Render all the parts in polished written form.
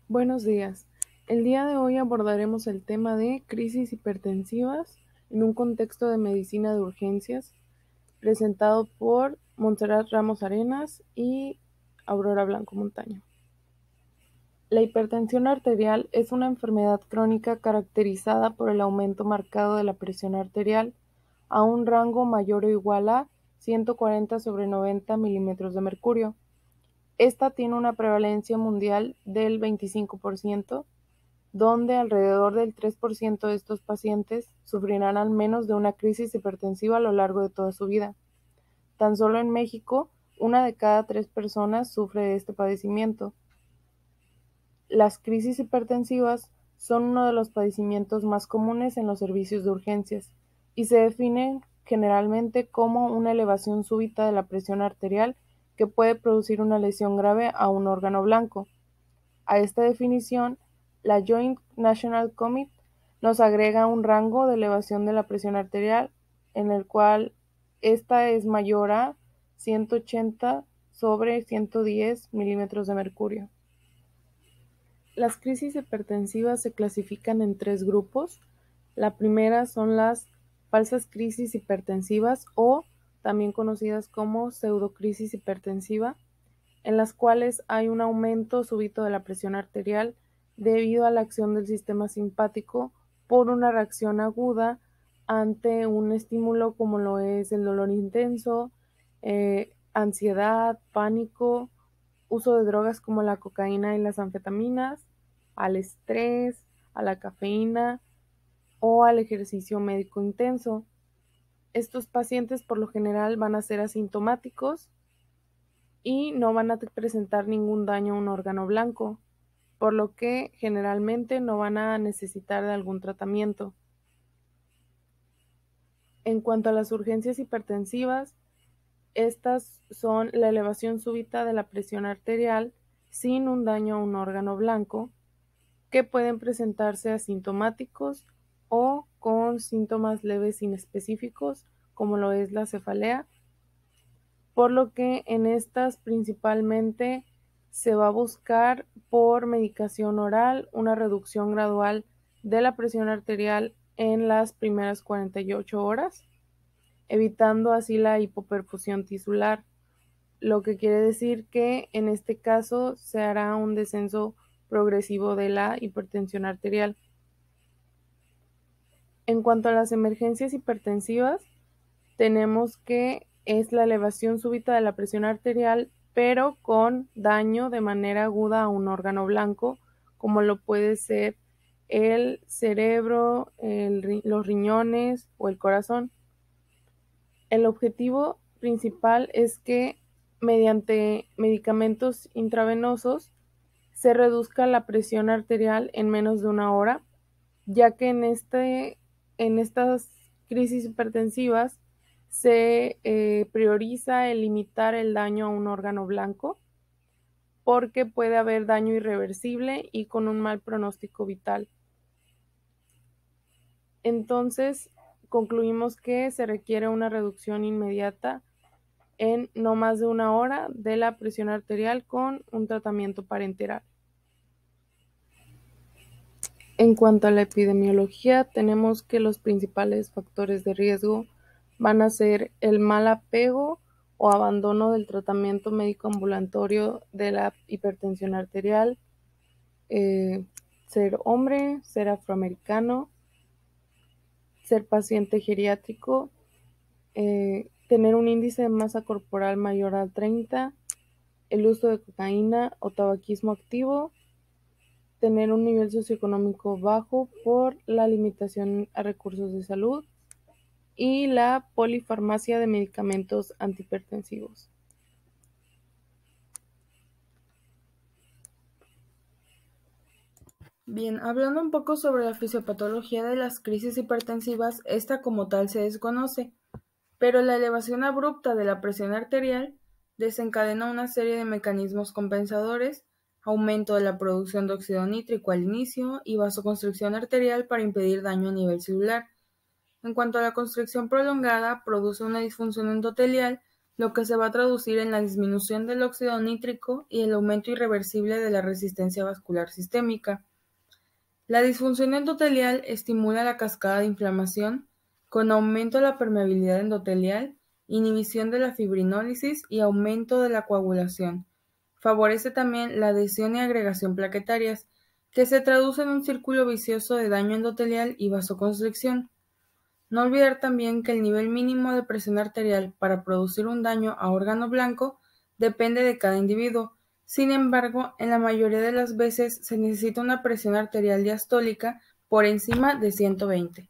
Buenos días. El día de hoy abordaremos el tema de crisis hipertensivas en un contexto de medicina de urgencias, presentado por Montserrat Ramos Arenas y Aurora Blanco Montaño. La hipertensión arterial es una enfermedad crónica caracterizada por el aumento marcado de la presión arterial a un rango mayor o igual a 140/90 milímetros de mercurio. Esta tiene una prevalencia mundial del 25%, donde alrededor del 3% de estos pacientes sufrirán al menos de una crisis hipertensiva a lo largo de toda su vida. Tan solo en México, 1 de cada 3 personas sufre de este padecimiento. Las crisis hipertensivas son uno de los padecimientos más comunes en los servicios de urgencias y se definen generalmente como una elevación súbita de la presión arterial que puede producir una lesión grave a un órgano blanco. A esta definición, la Joint National Committee nos agrega un rango de elevación de la presión arterial en el cual esta es mayor a 180/110 milímetros de mercurio. Las crisis hipertensivas se clasifican en 3 grupos. La primera son las falsas crisis hipertensivas o también conocidas como pseudocrisis hipertensiva, en las cuales hay un aumento súbito de la presión arterial debido a la acción del sistema simpático por una reacción aguda ante un estímulo como lo es el dolor intenso, ansiedad, pánico, uso de drogas como la cocaína y las anfetaminas, al estrés, a la cafeína o al ejercicio médico intenso. Estos pacientes por lo general van a ser asintomáticos y no van a presentar ningún daño a un órgano blanco, por lo que generalmente no van a necesitar de algún tratamiento. En cuanto a las urgencias hipertensivas, estas son la elevación súbita de la presión arterial sin un daño a un órgano blanco, que pueden presentarse asintomáticos o con síntomas leves inespecíficos, como lo es la cefalea, por lo que en estas principalmente se va a buscar por medicación oral una reducción gradual de la presión arterial en las primeras 48 horas, evitando así la hipoperfusión tisular, lo que quiere decir que en este caso se hará un descenso progresivo de la hipertensión arterial. En cuanto a las emergencias hipertensivas, tenemos que es la elevación súbita de la presión arterial, pero con daño de manera aguda a un órgano blanco, como lo puede ser el cerebro, los riñones o el corazón. El objetivo principal es que mediante medicamentos intravenosos se reduzca la presión arterial en menos de 1 hora, ya que en estas crisis hipertensivas se prioriza el limitar el daño a un órgano blanco, porque puede haber daño irreversible y con un mal pronóstico vital. Entonces, concluimos que se requiere una reducción inmediata en no más de 1 hora de la presión arterial con un tratamiento parenteral. En cuanto a la epidemiología, tenemos que los principales factores de riesgo van a ser el mal apego o abandono del tratamiento médico ambulatorio de la hipertensión arterial, ser hombre, ser afroamericano, ser paciente geriátrico, tener un índice de masa corporal mayor a 30, el uso de cocaína o tabaquismo activo, tener un nivel socioeconómico bajo por la limitación a recursos de salud y la polifarmacia de medicamentos antihipertensivos. Bien, hablando un poco sobre la fisiopatología de las crisis hipertensivas, esta como tal se desconoce, pero la elevación abrupta de la presión arterial desencadena una serie de mecanismos compensadores, aumento de la producción de óxido nítrico al inicio y vasoconstricción arterial para impedir daño a nivel celular. En cuanto a la constricción prolongada, produce una disfunción endotelial lo que se va a traducir en la disminución del óxido nítrico y el aumento irreversible de la resistencia vascular sistémica. La disfunción endotelial estimula la cascada de inflamación, con aumento de la permeabilidad endotelial, inhibición de la fibrinólisis y aumento de la coagulación. Favorece también la adhesión y agregación plaquetarias, que se traduce en un círculo vicioso de daño endotelial y vasoconstricción. No olvidar también que el nivel mínimo de presión arterial para producir un daño a órgano blanco depende de cada individuo. Sin embargo, en la mayoría de las veces se necesita una presión arterial diastólica por encima de 120.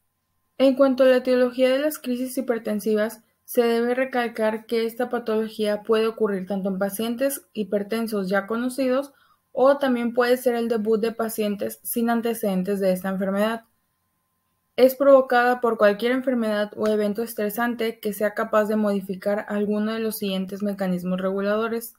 En cuanto a la etiología de las crisis hipertensivas, se debe recalcar que esta patología puede ocurrir tanto en pacientes hipertensos ya conocidos o también puede ser el debut de pacientes sin antecedentes de esta enfermedad. Es provocada por cualquier enfermedad o evento estresante que sea capaz de modificar alguno de los siguientes mecanismos reguladores,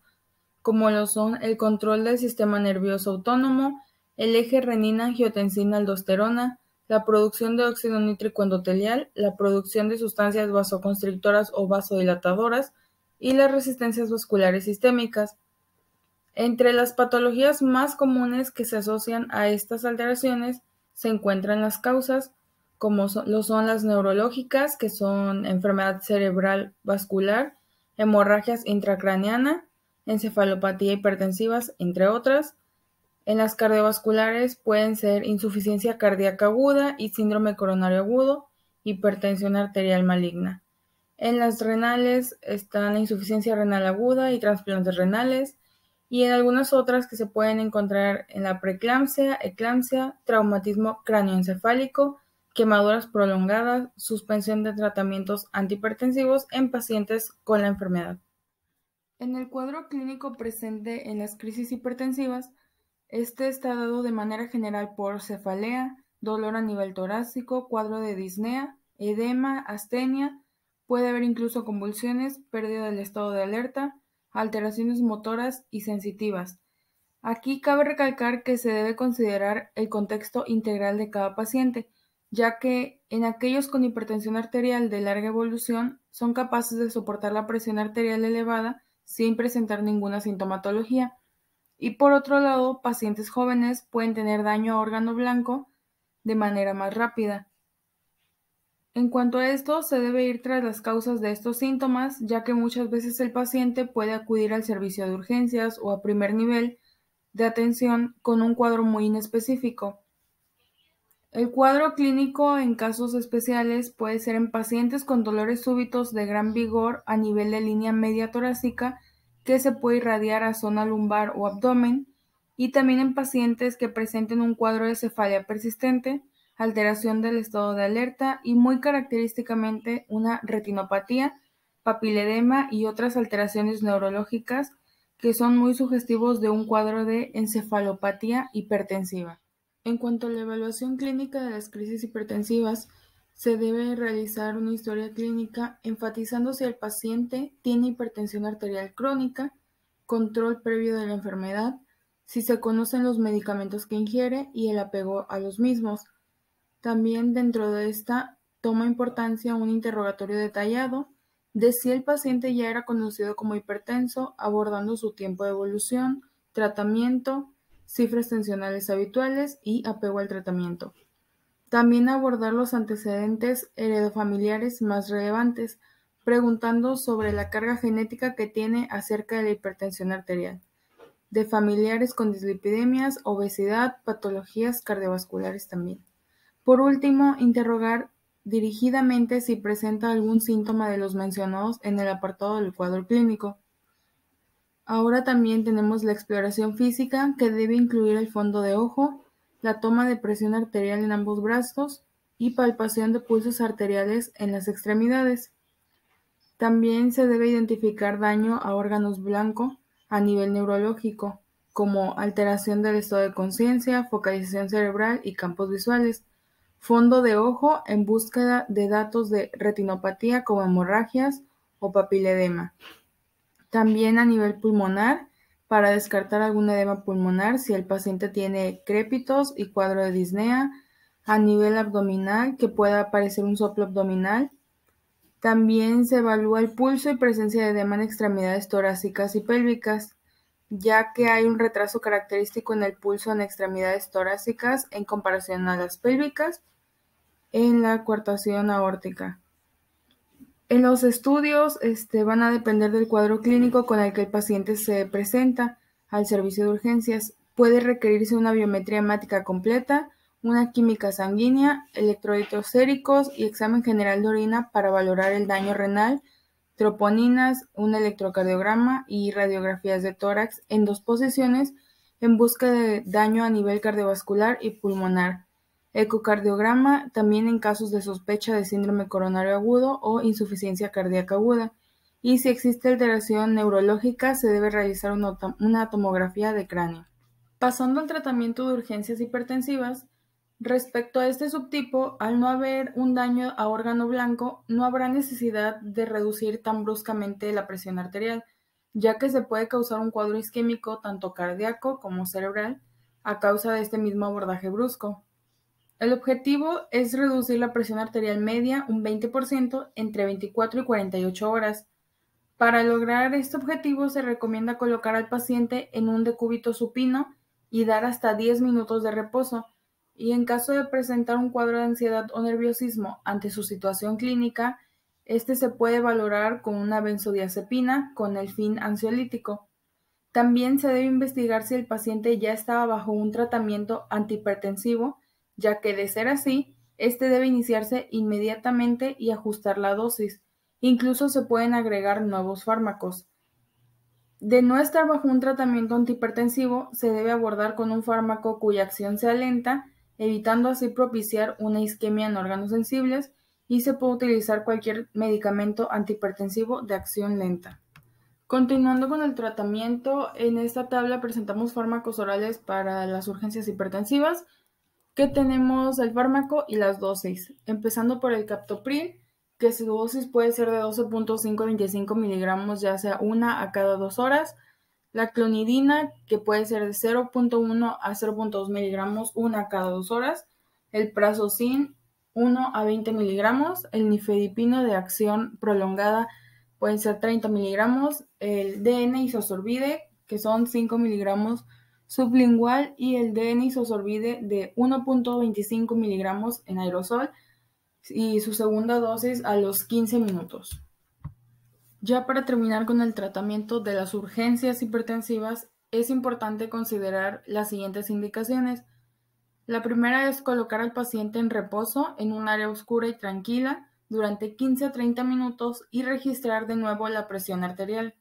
como lo son el control del sistema nervioso autónomo, el eje renina-angiotensina-aldosterona, la producción de óxido nítrico endotelial, la producción de sustancias vasoconstrictoras o vasodilatadoras y las resistencias vasculares sistémicas. Entre las patologías más comunes que se asocian a estas alteraciones se encuentran las causas, como lo son las neurológicas, que son enfermedad cerebral vascular, hemorragias intracraneana, encefalopatía hipertensivas, entre otras. En las cardiovasculares pueden ser insuficiencia cardíaca aguda y síndrome coronario agudo, hipertensión arterial maligna. En las renales están la insuficiencia renal aguda y trasplantes renales, y en algunas otras que se pueden encontrar en la preeclampsia, eclampsia, traumatismo cráneoencefálico, quemaduras prolongadas, suspensión de tratamientos antihipertensivos en pacientes con la enfermedad. En el cuadro clínico presente en las crisis hipertensivas, este está dado de manera general por cefalea, dolor a nivel torácico, cuadro de disnea, edema, astenia, puede haber incluso convulsiones, pérdida del estado de alerta, alteraciones motoras y sensitivas. Aquí cabe recalcar que se debe considerar el contexto integral de cada paciente, ya que en aquellos con hipertensión arterial de larga evolución son capaces de soportar la presión arterial elevada sin presentar ninguna sintomatología. Y por otro lado, pacientes jóvenes pueden tener daño a órgano blanco de manera más rápida. En cuanto a esto, se debe ir tras las causas de estos síntomas, ya que muchas veces el paciente puede acudir al servicio de urgencias o a primer nivel de atención con un cuadro muy inespecífico. El cuadro clínico en casos especiales puede ser en pacientes con dolores súbitos de gran vigor a nivel de línea media torácica que se puede irradiar a zona lumbar o abdomen, y también en pacientes que presenten un cuadro de cefalia persistente, alteración del estado de alerta y muy característicamente una retinopatía, papiledema y otras alteraciones neurológicas que son muy sugestivos de un cuadro de encefalopatía hipertensiva. En cuanto a la evaluación clínica de las crisis hipertensivas, se debe realizar una historia clínica enfatizando si el paciente tiene hipertensión arterial crónica, control previo de la enfermedad, si se conocen los medicamentos que ingiere y el apego a los mismos. También dentro de esta toma importancia un interrogatorio detallado de si el paciente ya era conocido como hipertenso, abordando su tiempo de evolución, tratamiento, cifras tensionales habituales y apego al tratamiento. También abordar los antecedentes heredofamiliares más relevantes, preguntando sobre la carga genética que tiene acerca de la hipertensión arterial, de familiares con dislipidemias, obesidad, patologías cardiovasculares también. Por último, interrogar dirigidamente si presenta algún síntoma de los mencionados en el apartado del cuadro clínico. Ahora también tenemos la exploración física, que debe incluir el fondo de ojo, la toma de presión arterial en ambos brazos y palpación de pulsos arteriales en las extremidades. También se debe identificar daño a órganos blanco a nivel neurológico, como alteración del estado de conciencia, focalización cerebral y campos visuales. Fondo de ojo en búsqueda de datos de retinopatía como hemorragias o papiledema. También a nivel pulmonar, para descartar algún edema pulmonar si el paciente tiene crépitos y cuadro de disnea. A nivel abdominal, que pueda aparecer un soplo abdominal. También se evalúa el pulso y presencia de edema en extremidades torácicas y pélvicas, ya que hay un retraso característico en el pulso en extremidades torácicas en comparación a las pélvicas en la coartación aórtica. En los estudios van a depender del cuadro clínico con el que el paciente se presenta al servicio de urgencias. Puede requerirse una biometría hemática completa, una química sanguínea, electrolitos séricos y examen general de orina para valorar el daño renal, troponinas, un electrocardiograma y radiografías de tórax en 2 posiciones en busca de daño a nivel cardiovascular y pulmonar. Ecocardiograma también en casos de sospecha de síndrome coronario agudo o insuficiencia cardíaca aguda. Y si existe alteración neurológica, se debe realizar una tomografía de cráneo. Pasando al tratamiento de urgencias hipertensivas, respecto a este subtipo, al no haber un daño a órgano blanco, no habrá necesidad de reducir tan bruscamente la presión arterial, ya que se puede causar un cuadro isquémico tanto cardíaco como cerebral a causa de este mismo abordaje brusco. El objetivo es reducir la presión arterial media un 20% entre 24 y 48 horas. Para lograr este objetivo se recomienda colocar al paciente en un decúbito supino y dar hasta 10 minutos de reposo, y en caso de presentar un cuadro de ansiedad o nerviosismo ante su situación clínica, este se puede valorar con una benzodiazepina con el fin ansiolítico. También se debe investigar si el paciente ya estaba bajo un tratamiento antihipertensivo, ya que de ser así, este debe iniciarse inmediatamente y ajustar la dosis. Incluso se pueden agregar nuevos fármacos. De no estar bajo un tratamiento antihipertensivo, se debe abordar con un fármaco cuya acción sea lenta, evitando así propiciar una isquemia en órganos sensibles, y se puede utilizar cualquier medicamento antihipertensivo de acción lenta. Continuando con el tratamiento, en esta tabla presentamos fármacos orales para las urgencias hipertensivas, que tenemos el fármaco y las dosis, empezando por el captopril, que su dosis puede ser de 12.5 a 25 miligramos, ya sea una a cada 2 horas, la clonidina, que puede ser de 0.1 a 0.2 miligramos, una a cada 2 horas, el prazosin, 1 a 20 miligramos, el nifedipino de acción prolongada, pueden ser 30 miligramos, el DN-isosorbide, que son 5 miligramos sublingual, y el DN-isosorbide de 1.25 miligramos en aerosol, y su segunda dosis a los 15 minutos. Ya para terminar con el tratamiento de las urgencias hipertensivas, es importante considerar las siguientes indicaciones. La primera es colocar al paciente en reposo en un área oscura y tranquila durante 15 a 30 minutos y registrar de nuevo la presión arterial.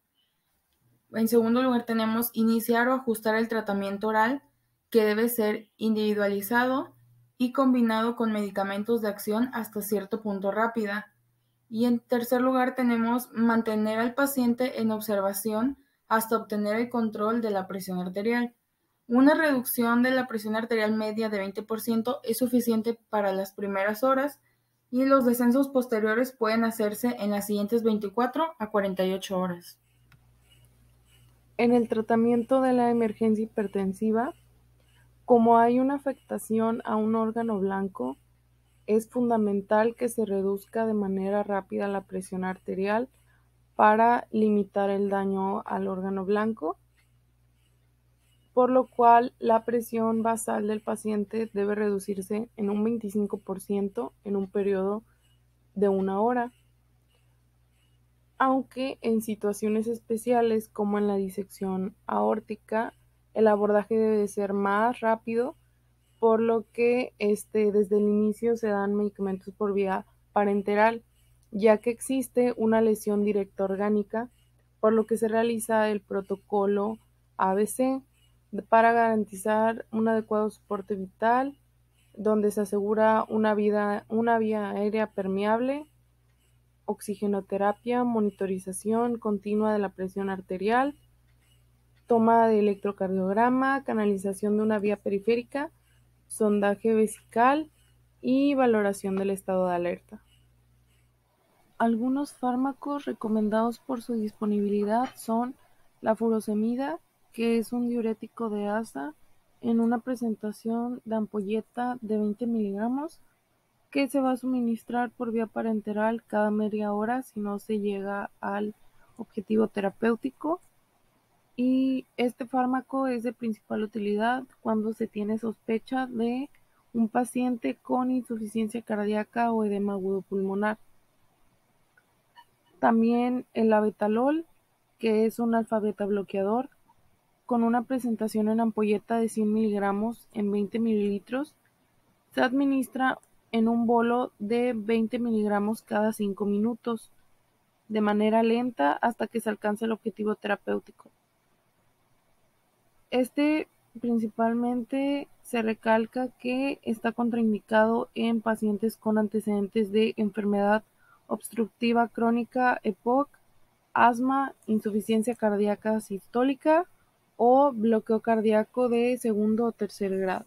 En segundo lugar, tenemos iniciar o ajustar el tratamiento oral, que debe ser individualizado y combinado con medicamentos de acción hasta cierto punto rápida. Y en tercer lugar, tenemos mantener al paciente en observación hasta obtener el control de la presión arterial. Una reducción de la presión arterial media de 20% es suficiente para las primeras horas, y los descensos posteriores pueden hacerse en las siguientes 24 a 48 horas. En el tratamiento de la emergencia hipertensiva, como hay una afectación a un órgano blanco, es fundamental que se reduzca de manera rápida la presión arterial para limitar el daño al órgano blanco, por lo cual la presión basal del paciente debe reducirse en un 25% en un periodo de 1 hora, aunque en situaciones especiales como en la disección aórtica, el abordaje debe ser más rápido, por lo que desde el inicio se dan medicamentos por vía parenteral, ya que existe una lesión directa orgánica, por lo que se realiza el protocolo ABC para garantizar un adecuado soporte vital, donde se asegura una vía aérea permeable, oxigenoterapia, monitorización continua de la presión arterial, toma de electrocardiograma, canalización de una vía periférica, sondaje vesical y valoración del estado de alerta. Algunos fármacos recomendados por su disponibilidad son la furosemida, que es un diurético de asa en una presentación de ampolleta de 20 miligramos, que se va a suministrar por vía parenteral cada media hora si no se llega al objetivo terapéutico. Y este fármaco es de principal utilidad cuando se tiene sospecha de un paciente con insuficiencia cardíaca o edema agudo pulmonar. También el labetalol, que es un alfa beta bloqueador, con una presentación en ampolleta de 100 miligramos en 20 mililitros, se administra en un bolo de 20 miligramos cada 5 minutos, de manera lenta hasta que se alcance el objetivo terapéutico. Este principalmente se recalca que está contraindicado en pacientes con antecedentes de enfermedad obstructiva crónica EPOC, asma, insuficiencia cardíaca sistólica o bloqueo cardíaco de segundo o tercer grado.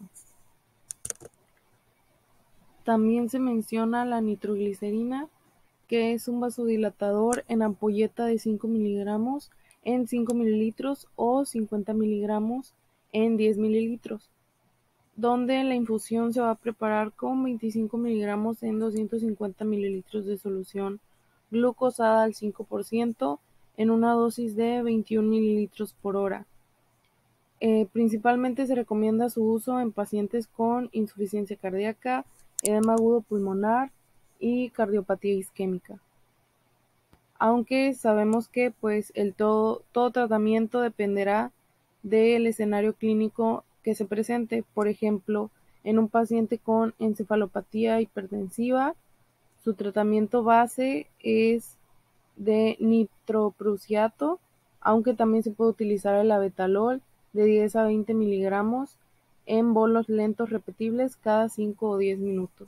También se menciona la nitroglicerina, que es un vasodilatador en ampolleta de 5 miligramos en 5 mililitros o 50 miligramos en 10 mililitros, donde la infusión se va a preparar con 25 miligramos en 250 mililitros de solución glucosada al 5% en una dosis de 21 mililitros por hora. Principalmente se recomienda su uso en pacientes con insuficiencia cardíaca, edema agudo pulmonar y cardiopatía isquémica. Aunque sabemos que pues todo tratamiento dependerá del escenario clínico que se presente. Por ejemplo, en un paciente con encefalopatía hipertensiva, su tratamiento base es de nitroprusiato, aunque también se puede utilizar el labetalol de 10 a 20 miligramos en bolos lentos repetibles cada 5 o 10 minutos.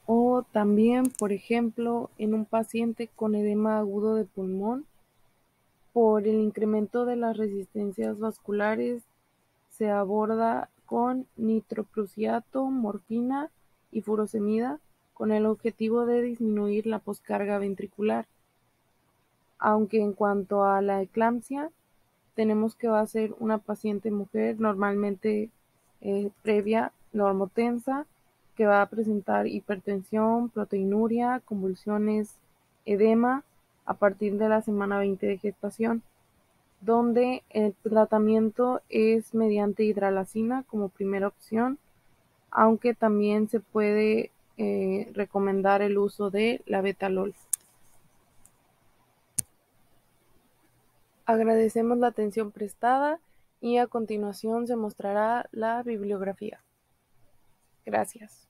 O también, por ejemplo, en un paciente con edema agudo de pulmón, por el incremento de las resistencias vasculares, se aborda con nitroprusiato, morfina y furosemida con el objetivo de disminuir la poscarga ventricular. Aunque en cuanto a la eclampsia, tenemos que va a ser una paciente mujer normalmente previa normotensa, que va a presentar hipertensión, proteinuria, convulsiones, edema a partir de la semana 20 de gestación, donde el tratamiento es mediante hidralazina como primera opción, aunque también se puede recomendar el uso de labetalol. Agradecemos la atención prestada y a continuación se mostrará la bibliografía. Gracias.